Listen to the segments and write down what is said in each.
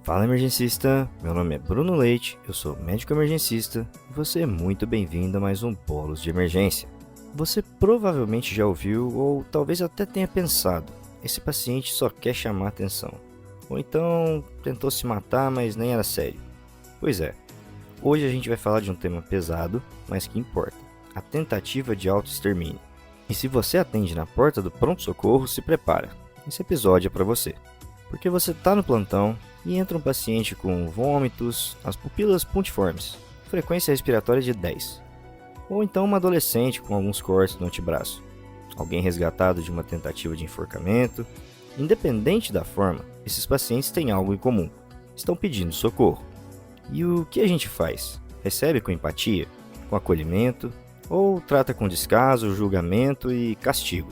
Fala emergencista, meu nome é Bruno Leite, eu sou médico emergencista e você é muito bem-vindo a mais um Bolos de Emergência. Você provavelmente já ouviu ou talvez até tenha pensado, esse paciente só quer chamar atenção. Ou então tentou se matar, mas nem era sério. Pois é, hoje a gente vai falar de um tema pesado, mas que importa, a tentativa de autoextermínio. E se você atende na porta do pronto-socorro, se prepara, esse episódio é para você. Porque você está no plantão e entra um paciente com vômitos, as pupilas puntiformes, frequência respiratória de 10. Ou então uma adolescente com alguns cortes no antebraço. Alguém resgatado de uma tentativa de enforcamento. Independente da forma, esses pacientes têm algo em comum. Estão pedindo socorro. E o que a gente faz? Recebe com empatia, com acolhimento, ou trata com descaso, julgamento e castigo?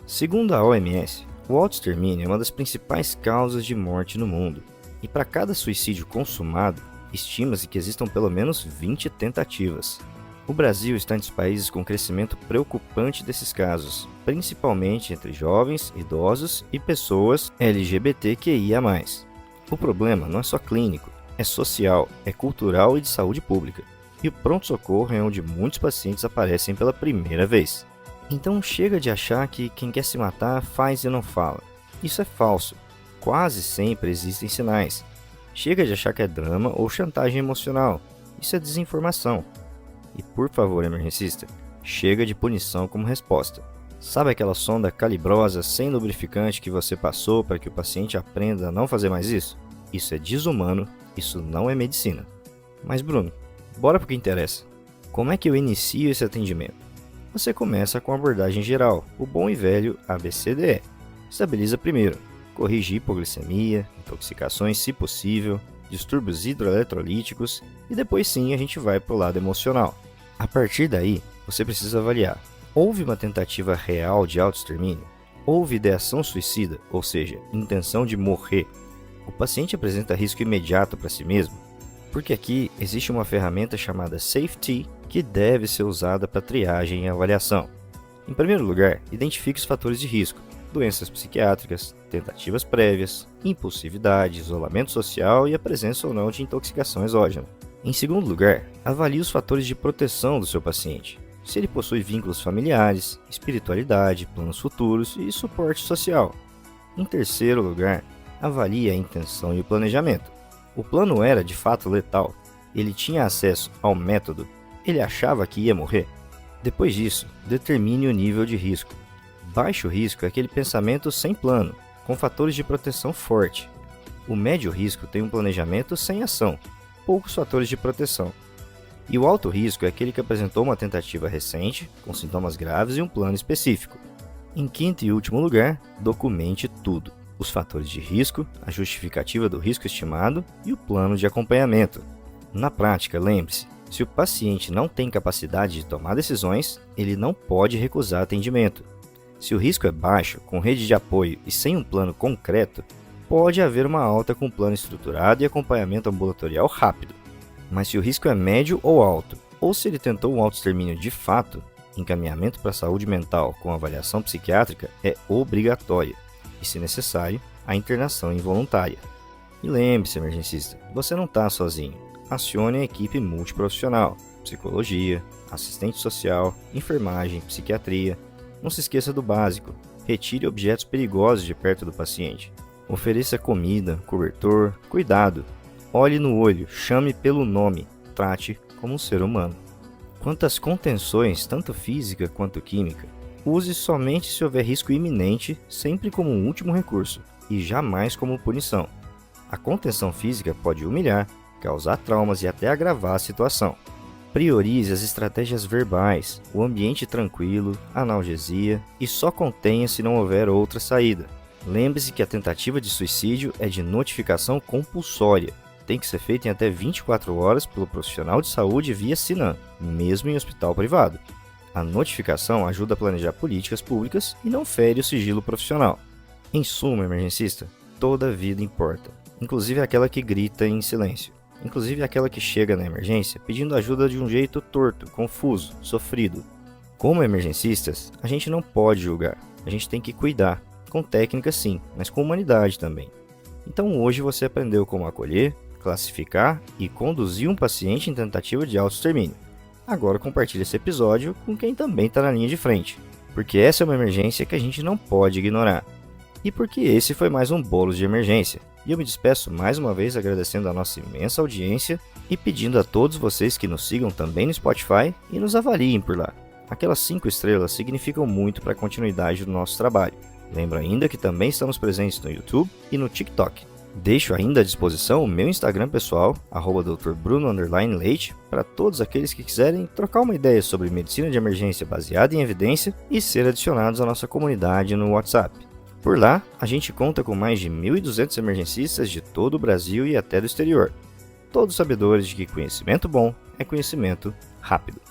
Segundo a OMS, o autoextermínio é uma das principais causas de morte no mundo, e para cada suicídio consumado, estima-se que existam pelo menos 20 tentativas. O Brasil está entre os países com crescimento preocupante desses casos, principalmente entre jovens, idosos e pessoas LGBTQIA+. O problema não é só clínico, é social, é cultural e de saúde pública, e o pronto-socorro é onde muitos pacientes aparecem pela primeira vez. Então chega de achar que quem quer se matar faz e não fala. Isso é falso. Quase sempre existem sinais. Chega de achar que é drama ou chantagem emocional. Isso é desinformação. E por favor, emergencista, chega de punição como resposta. Sabe aquela sonda calibrosa sem lubrificante que você passou para que o paciente aprenda a não fazer mais isso? Isso é desumano, isso não é medicina. Mas Bruno, bora pro que interessa. Como é que eu inicio esse atendimento? Você começa com a abordagem geral, o bom e velho ABCDE. Estabiliza primeiro, corrige hipoglicemia, intoxicações se possível, distúrbios hidroeletrolíticos e depois sim a gente vai para o lado emocional. A partir daí, você precisa avaliar, houve uma tentativa real de autoextermínio? Houve ideação suicida, ou seja, intenção de morrer? O paciente apresenta risco imediato para si mesmo? Porque aqui existe uma ferramenta chamada SAFET que deve ser usada para triagem e avaliação. Em primeiro lugar, identifique os fatores de risco, doenças psiquiátricas, tentativas prévias, impulsividade, isolamento social e a presença ou não de intoxicação exógena. Em segundo lugar, avalie os fatores de proteção do seu paciente, se ele possui vínculos familiares, espiritualidade, planos futuros e suporte social. Em terceiro lugar, avalie a intenção e o planejamento. O plano era de fato letal, ele tinha acesso ao método, ele achava que ia morrer. Depois disso, determine o nível de risco. Baixo risco é aquele pensamento sem plano, com fatores de proteção forte. O médio risco tem um planejamento sem ação, poucos fatores de proteção. E o alto risco é aquele que apresentou uma tentativa recente, com sintomas graves e um plano específico. Em quinto e último lugar, documente tudo. Os fatores de risco, a justificativa do risco estimado e o plano de acompanhamento. Na prática, lembre-se, se o paciente não tem capacidade de tomar decisões, ele não pode recusar atendimento. Se o risco é baixo, com rede de apoio e sem um plano concreto, pode haver uma alta com plano estruturado e acompanhamento ambulatorial rápido. Mas se o risco é médio ou alto, ou se ele tentou um autoextermínio de fato, encaminhamento para a saúde mental com avaliação psiquiátrica é obrigatória. E, se necessário, a internação involuntária. E lembre-se, emergencista, você não está sozinho. Acione a equipe multiprofissional, psicologia, assistente social, enfermagem, psiquiatria. Não se esqueça do básico, retire objetos perigosos de perto do paciente. Ofereça comida, cobertor, cuidado. Olhe no olho, chame pelo nome, trate como um ser humano. Quanto às contenções, tanto física quanto química, use somente se houver risco iminente, sempre como um último recurso, e jamais como punição. A contenção física pode humilhar, causar traumas e até agravar a situação. Priorize as estratégias verbais, o ambiente tranquilo, analgesia e só contenha se não houver outra saída. Lembre-se que a tentativa de suicídio é de notificação compulsória. Tem que ser feita em até 24 horas pelo profissional de saúde via SINAM, mesmo em hospital privado. A notificação ajuda a planejar políticas públicas e não fere o sigilo profissional. Em suma, emergencista, toda vida importa, inclusive aquela que grita em silêncio. Inclusive aquela que chega na emergência pedindo ajuda de um jeito torto, confuso, sofrido. Como emergencistas, a gente não pode julgar, a gente tem que cuidar, com técnica sim, mas com humanidade também. Então hoje você aprendeu como acolher, classificar e conduzir um paciente em tentativa de autoextermínio. Agora compartilhe esse episódio com quem também está na linha de frente, porque essa é uma emergência que a gente não pode ignorar. E porque esse foi mais um Bolos de Emergência. E eu me despeço mais uma vez agradecendo a nossa imensa audiência e pedindo a todos vocês que nos sigam também no Spotify e nos avaliem por lá. Aquelas 5 estrelas significam muito para a continuidade do nosso trabalho. Lembro ainda que também estamos presentes no YouTube e no TikTok. Deixo ainda à disposição o meu Instagram pessoal, @drbruno_leite, para todos aqueles que quiserem trocar uma ideia sobre medicina de emergência baseada em evidência e ser adicionados à nossa comunidade no WhatsApp. Por lá, a gente conta com mais de 1.200 emergencistas de todo o Brasil e até do exterior, todos sabedores de que conhecimento bom é conhecimento rápido.